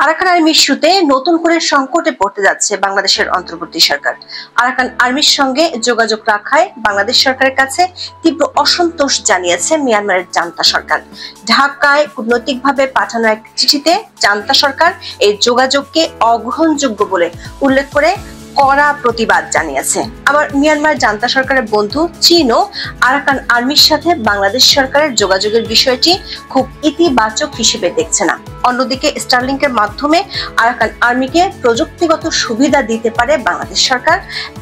Arakan army ইস্যুতে নতুন করে সংকটে পড়তে যাচ্ছে বাংলাদেশের অন্তর্বর্তী সরকার। আরাকান আর্মির সঙ্গে যোগাযোগ রাখায় বাংলাদেশ সরকারের কাছে তীব্র অসন্তোষ জানিয়েছে মিয়ানমারের জান্তা সরকার। ঢাকায় কূটনৈতিকভাবে পাঠানো এক চিঠিতে জান্তা সরকার এই যোগাযোগকে অগ্রহণযোগ্য বলে উল্লেখ করে কড়া প্রতিবাদ জানিয়েছে। আবার মিয়ানমার জান্তা সরকারের বন্ধু চীনও আরাকান আর্মির সাথে বাংলাদেশ সরকারের যোগাযোগের বিষয়টি খুব ইতিবাচক হিসেবে দেখছে না। অন্যদিকে স্টারলিংকের মাধ্যমে আরাকান আর্মিকে প্রযুক্তিগত সুবিধা দিতে পারে বাংলাদেশ সরকার,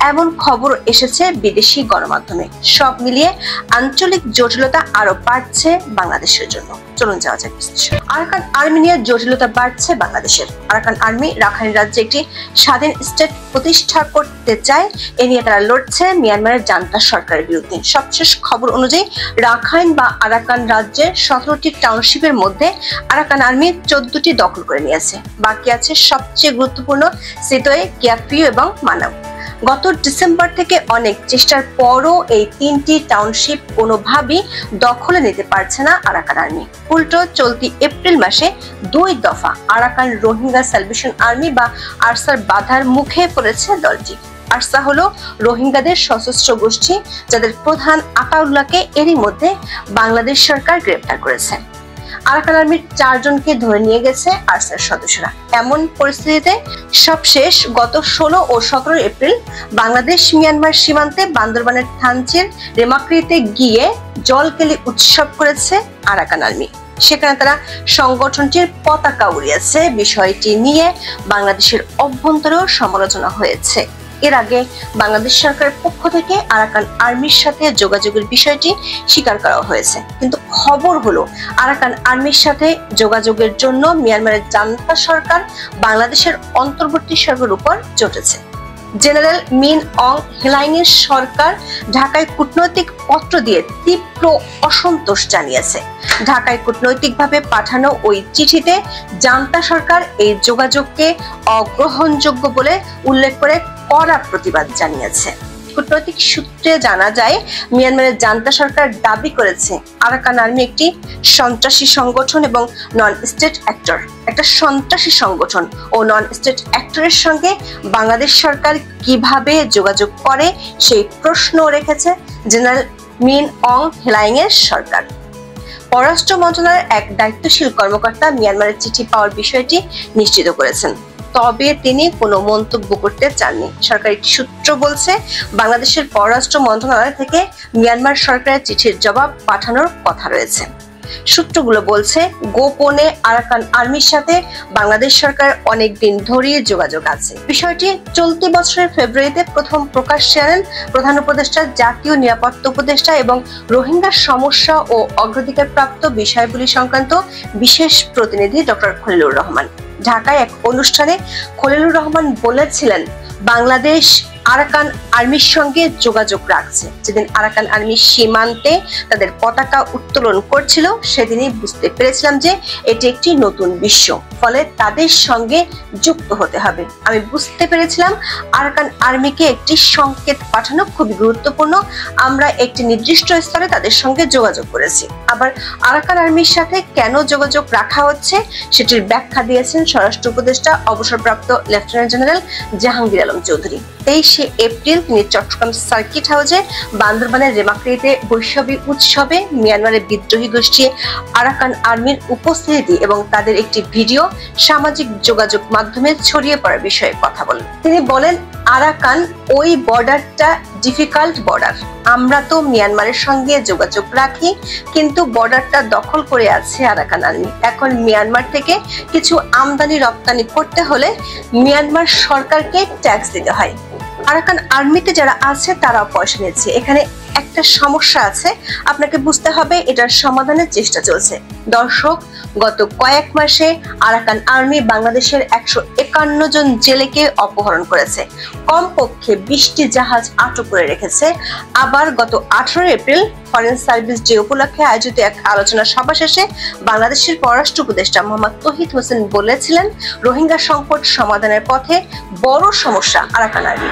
এমন খবর এসেছে বিদেশি গণমাধ্যমে। সব মিলিয়ে আঞ্চলিক জটিলতা আরো বাড়ছে বাংলাদেশের জন্য। চলুন যাওয়া যাক বিশ্লেষণ। আরাকান আর্মি নিয়ে জটিলতা বাড়ছে বাংলাদেশের। আরাকান আর্মি রাখাইন রাজ্যে একটি স্বাধীন স্টেট প্রতিষ্ঠা করতে চায়, এ নিয়ে তারা লড়ছে মিয়ানমারের জান্তা সরকারের বিরুদ্ধে। সবশেষ খবর অনুযায়ী রাখাইন বা আরাকান রাজ্যের 17টি টাউনশিপের মধ্যে আরাকান আর্মি 14টি দখল করে নিয়েছে। বাকি আছে সবচেয়ে গুরুত্বপূর্ণ সিতোয়ে, কিয়াফিউ এবং মানাউ। গত ডিসেম্বর থেকে অনেক চেষ্টার পরও এই 3টি টাউনশিপ কোনোভাবেই দখলে নিতে পারছে না আরাকান আর্মি। উল্টো চলতি এপ্রিল মাসে 2 দফা আরাকান রোহিঙ্গা স্যালভেশন আর্মি বা আরসার বাধার মুখে পড়েছে দলটি। আরসা হলো রোহিঙ্গাদের সশস্ত্র গোষ্ঠী, যাদের প্রধান আতাউল্লাহকে এরই মধ্যে বাংলাদেশ সরকার গ্রেপ্তার করেছে। আরাকান আর্মির 4 জনকে ধরে নিয়ে গেছে আরসার সদস্যরা। এমন পরিস্থিতিতে সবশেষ গত 16 ও 17 এপ্রিল বাংলাদেশ মিয়ানমার সীমান্তে বান্দরবানের থানচির রেমাক্রিতে গিয়ে জলকেলি উৎসব করেছে আরাকান আর্মি। সেখানে তারা সংগঠনটির পতাকা উড়িয়েছে। বিষয়টি নিয়ে বাংলাদেশের অভ্যন্তরেও সমালোচনা হয়েছে। এর আগে বাংলাদেশ সরকারের পক্ষ থেকে আরাকান আর্মির সাথে যোগাযোগের বিষয়টি স্বীকার করা হয়েছে, কিন্তু খবর হলো আরাকান আর্মির সাথে যোগাযোগের জন্য মিয়ানমারের জান্তা সরকার বাংলাদেশের অন্তর্বর্তী সরকারের উপর চটেছে। জেনারেল মিন অং হেলাইংয়ের সরকার ঢাকায় কূটনৈতিক পত্র দিয়ে তীব্র অসন্তোষ জানিয়েছে। ঢাকায় কূটনৈতিকভাবে পাঠানো ওই চিঠিতে জান্তা সরকার এই যোগাযোগকে অগ্রহণযোগ্য বলে উল্লেখ করে কড়া প্রতিবাদ জানিয়েছে। কূটনৈতিক সূত্রে জানা যায়, মিয়ানমারের জান্তা সরকার দাবি করেছে আরাকান আর্মি একটি সন্ত্রাসী সংগঠন এবং নন স্টেট অ্যাক্টর। একটা সন্ত্রাসী সংগঠন ও নন স্টেট অ্যাক্টরের সঙ্গে বাংলাদেশ সরকার কিভাবে যোগাযোগ করে সেই প্রশ্ন রেখেছে জেনারেল মিন অং হেলাইংয়ের সরকার। পররাষ্ট্র মন্ত্রণালয়ের এক দায়িত্বশীল কর্মকর্তা মিয়ানমারের চিঠি পাওয়ার বিষয়টি নিশ্চিত করেছেন, তবে তিনি কোনো মন্তব্য করতে চাননি। সরকারি সূত্র বলছে, বাংলাদেশের পররাষ্ট্র মন্ত্রণালয় থেকে মিয়ানমার সরকারের চিঠির জবাব পাঠানোর কথা রয়েছে। সূত্রগুলো বলছে, গোপনে আরাকান আর্মির সাথে বাংলাদেশ সরকার অনেকদিন ধরেই যোগাযোগ আছে। বিষয়টি চলতি বছরের ফেব্রুয়ারিতে প্রথম প্রকাশ্যে আনেন প্রধান উপদেষ্টা, জাতীয় নিরাপত্তা উপদেষ্টা এবং রোহিঙ্গা সমস্যা ও অগ্রাধিকার প্রাপ্ত বিষয়গুলি সংক্রান্ত বিশেষ প্রতিনিধি ডক্টর খলিলুর রহমান। ঢাকায় এক অনুষ্ঠানে খলিলুর রহমান বলেছিলেন, বাংলাদেশ আরাকান আর্মির সঙ্গে যোগাযোগ রাখছে। যেদিন আরাকান আর্মি সীমান্তে তাদের পতাকা উত্তোলন করছিল, সেদিনই বুঝতে পেরেছিলাম যে এটি একটি নতুন বিশ্ব, ফলে তাদের সঙ্গে যুক্ত হতে হবে। আমি বুঝতে পেরেছিলাম আরাকান আর্মিকে একটি সংকেত পাঠানো খুবই গুরুত্বপূর্ণ। আমরা একটি নির্দিষ্ট স্তরে তাদের সঙ্গে যোগাযোগ করেছি। আবার আরাকান আর্মির সাথে কেন যোগাযোগ রাখা হচ্ছে সেটির ব্যাখ্যা দিয়েছেন স্বরাষ্ট্র উপদেষ্টা অবসরপ্রাপ্ত lieutenant general Jahangir Alam Chowdhury. 23 April তিনি চট্টগ্রাম সার্কিট হাউসে বান্দরবানের রেমাক্রিতে বৈশাখী উৎসবে মিয়ানমারের বিদ্রোহী গোষ্ঠী আরাকান আর্মির উপস্থিতি এবং তাদের একটি ভিডিও সামাজিক যোগাযোগ মাধ্যমে ছড়িয়ে পড়ার বিষয়ে কথা বলেন। তিনি বলেন, আরাকান ওই বর্ডারটা ডিফিকাল্ট বর্ডার। আমরা তো মিয়ানমারের সঙ্গে যোগাযোগ রাখি, কিন্তু বর্ডারটা দখল করে আছে আরাকান আর্মি। এখন মিয়ানমার থেকে কিছু আমদানি রপ্তানি করতে হলে মিয়ানমার সরকারকে ট্যাক্স দিতে হয়। আরাকান আর্মিতে যারা আছে তারা পয়সা নিচ্ছে। এখানে একটা সমস্যা আছে, আপনাকে বুঝতে হবে, এটার সমাধানের চেষ্টা চলছে। দর্শক, গত কয়েক মাসে আরাকান আর্মি বাংলাদেশের 151 জন জেলেকে অপহরণ করেছে, কমপক্ষে 20টি জাহাজ আটক করে রেখেছে। আবার গত 18 এপ্রিল ফরেন সার্ভিস ডে উপলক্ষে আয়োজিত এক আলোচনা সভা শেষে বাংলাদেশের পররাষ্ট্র উপদেষ্টা মোহাম্মদ তৌহিদ হোসেন বলেছিলেন, রোহিঙ্গা সংকট সমাধানের পথে বড় সমস্যা আরাকান আর্মি।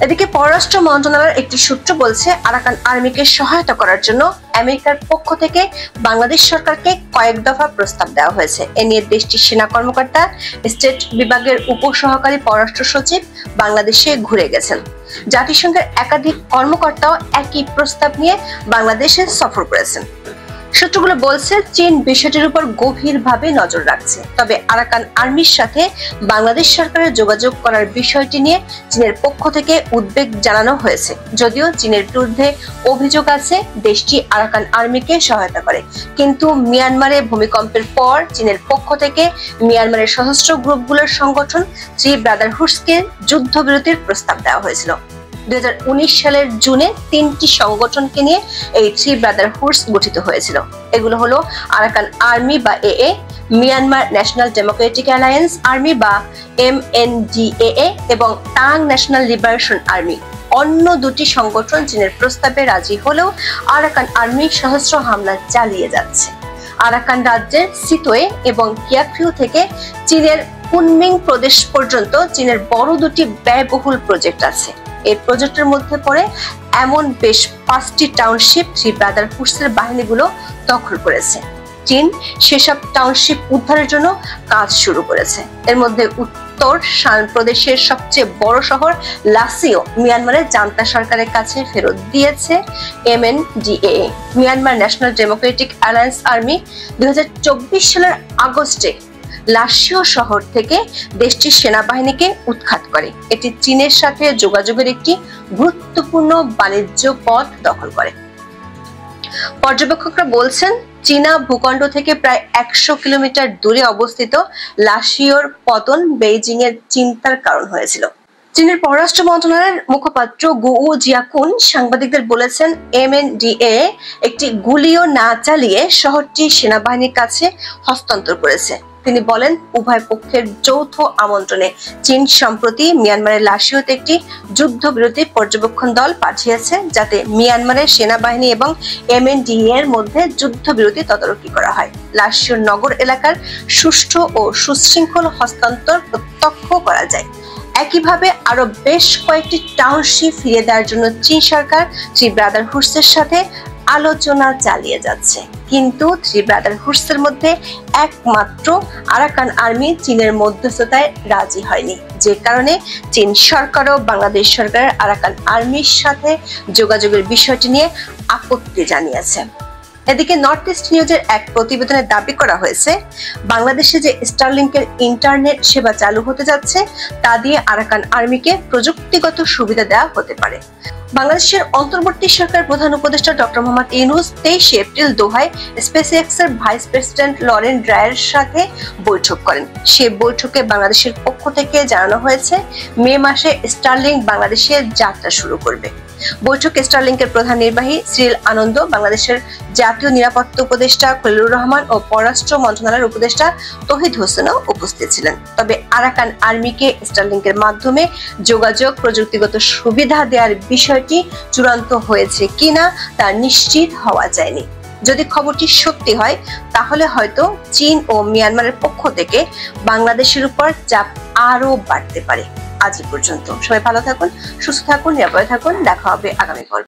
এদিকে পররাষ্ট্র মন্ত্রণালয়ের একটি সূত্র বলছে, আরাকান আর্মিকে সহায়তা করার জন্য আমেরিকার পক্ষ থেকে বাংলাদেশ সরকারকে কয়েক দফা প্রস্তাব দেওয়া হয়েছে। এ নিয়ে দেশটির সেনা কর্মকর্তা, স্টেট বিভাগের উপসহকারী পররাষ্ট্র সচিব বাংলাদেশে ঘুরে গেছেন। জাতিসংঘের একাধিক কর্মকর্তাও একই প্রস্তাব নিয়ে বাংলাদেশে সফর করেছেন। সূত্রগুলো বলছে, চীন বিষয়টির উপর গভীরভাবে নজর রাখছে। তবে আরাকান আর্মির সাথে বাংলাদেশ সরকারের যোগাযোগ করার বিষয়টি নিয়ে চীনের পক্ষ থেকে উদ্বেগ জানানো হয়েছে। যদিও চীনের বিরুদ্ধে অভিযোগ আছে দেশটি আরাকান আর্মিকে সহায়তা করে, কিন্তু মিয়ানমারে ভূমিকম্পের পর চীনের পক্ষ থেকে মিয়ানমারের সশস্ত্র গ্রুপগুলোর সংগঠন থ্রি ব্রাদারহুডসকে যুদ্ধবিরতির প্রস্তাব দেওয়া হয়েছিল। 2019 সালের জুনে 3টি সংগঠনকে নিয়ে এই থ্রি ব্রাদারহুডস গঠিত হয়েছিল। এগুলো হলো আরাকান আর্মি বা AA, Myanmar national Democratic alliance army বা MNDAA এবং টাং ন্যাশনাল লিবারেশন আর্মি। অন্য দুটি সংগঠন চীনের প্রস্তাবে রাজি হলেও আরাকান আর্মি সশস্ত্র হামলা চালিয়ে যাচ্ছে। আরাকান রাজ্যের সিতোয়ে এবং কিয়াকিউ থেকে চীনের কুনমিং প্রদেশ পর্যন্ত চীনের বড় দুটি ব্যয়বহুল প্রজেক্ট আছে। এই প্রজেক্টের মধ্যে পড়ে এমন বেশ 5টি টাউনশিপ থ্রি ব্রাদারহুডসের বাহিনীগুলো দখল করেছে। চীন সেসব টাউনশিপ উদ্ধারের জন্য কাজ শুরু করেছে। এর মধ্যে উত্তর শান প্রদেশের সবচেয়ে বড় শহর লাসিও মিয়ানমারের জান্তা সরকারের কাছে ফেরত দিয়েছে MNDAA। Myanmar national Democratic alliance army 2024 সালের আগস্টে লাসিও শহর থেকে দেশটির সেনাবাহিনীকে উৎখাত করে। এটি চীনের সাথে যোগাযোগের একটি গুরুত্বপূর্ণ বাণিজ্য পথ দখল করে। পর্যবেক্ষকরা বলছেন, চীনা ভূখণ্ড থেকে প্রায় 100 কিলোমিটার দূরে অবস্থিত লাসিওর পতন বেইজিং এর চিন্তার কারণ হয়েছিল। চীনের পররাষ্ট্র মন্ত্রণালয়ের মুখপাত্র গুউ জিয়াকুন সাংবাদিকদের বলেছেন, MNDAA একটি গুলিও না চালিয়ে শহরটি সেনাবাহিনীর কাছে হস্তান্তর করেছে। তিনি বলেন, উভয় পক্ষের যৌথ আমন্ত্রণে চীন সম্প্রতি মিয়ানমারের লাসিওতে একটি যুদ্ধবিরতি পর্যবেক্ষণ দল পাঠিয়েছে, যাতে মিয়ানমারের সেনাবাহিনী এবং MNDAA এর মধ্যে যুদ্ধবিরতি তদারকি করা হয়। লাসিওর নগর এলাকার সুষ্ঠু ও সুশৃঙ্খল হস্তান্তর প্রত্যক্ষ করা যায়। একইভাবে আরো বেশ কয়েকটি টাউনশিপ ফিরিয়ে দেওয়ার জন্য চীন সরকার থ্রি ব্রাদারহুডসের সাথে আলোচনা চালিয়ে যাচ্ছে। কিন্তু থ্রি ব্রাদারহুডসের মধ্যে একমাত্র আরাকান আর্মি চীনের মধ্যস্থতায় রাজি হয়নি, যে কারণে চীন সরকারও বাংলাদেশ সরকারের আরাকান আর্মির সাথে যোগাযোগের বিষয়টি নিয়ে আপত্তি জানিয়েছে। এদিকে নর্থ ইস্ট নিউজের এক প্রতিবেদনে দাবি করা হয়েছে, বাংলাদেশে যে স্টারলিংকের ইন্টারনেট সেবা চালু হতে যাচ্ছে তা দিয়ে আরাকান আর্মিকে প্রযুক্তিগত সুবিধা দেওয়া হতে পারে। বাংলাদেশের অন্তর্বর্তী সরকার প্রধান উপদেষ্টা ডক্টর মোহাম্মদ ইউনূস 23 এপ্রিল দোহায় স্পেসএক্স এর ভাইস প্রেসিডেন্ট লরেন ড্রায়ারের সাথে বৈঠক করেন। সে বৈঠকে বাংলাদেশের পক্ষ থেকে জানানো হয়েছে, মে মাসে স্টারলিংক বাংলাদেশে যাত্রা শুরু করবে। বৈঠকে স্টারলিংকের প্রধান নির্বাহী সিরিল আনন্দ, বাংলাদেশের জাতীয় নিরাপত্তা উপদেষ্টা খলিলুর রহমান ও পররাষ্ট্র মন্ত্রণালয়ের উপদেষ্টা তৌহিদ হোসেনও উপস্থিত ছিলেন। তবে আরাকান আর্মিকে স্টারলিংকের মাধ্যমে যোগাযোগ প্রযুক্তিগত সুবিধা দেওয়ার বিষয়টি চূড়ান্ত হয়েছে কিনা তা নিশ্চিত হওয়া যায়নি। যদি খবরটি সত্যি হয়, তাহলে হয়তো চীন ও মিয়ানমারের পক্ষ থেকে বাংলাদেশের উপর চাপ আরো বাড়তে পারে। আজ পর্যন্ত সবাই ভালো থাকুন, সুস্থ থাকুন, নিরাপদে থাকুন। দেখা হবে আগামী পর্বে।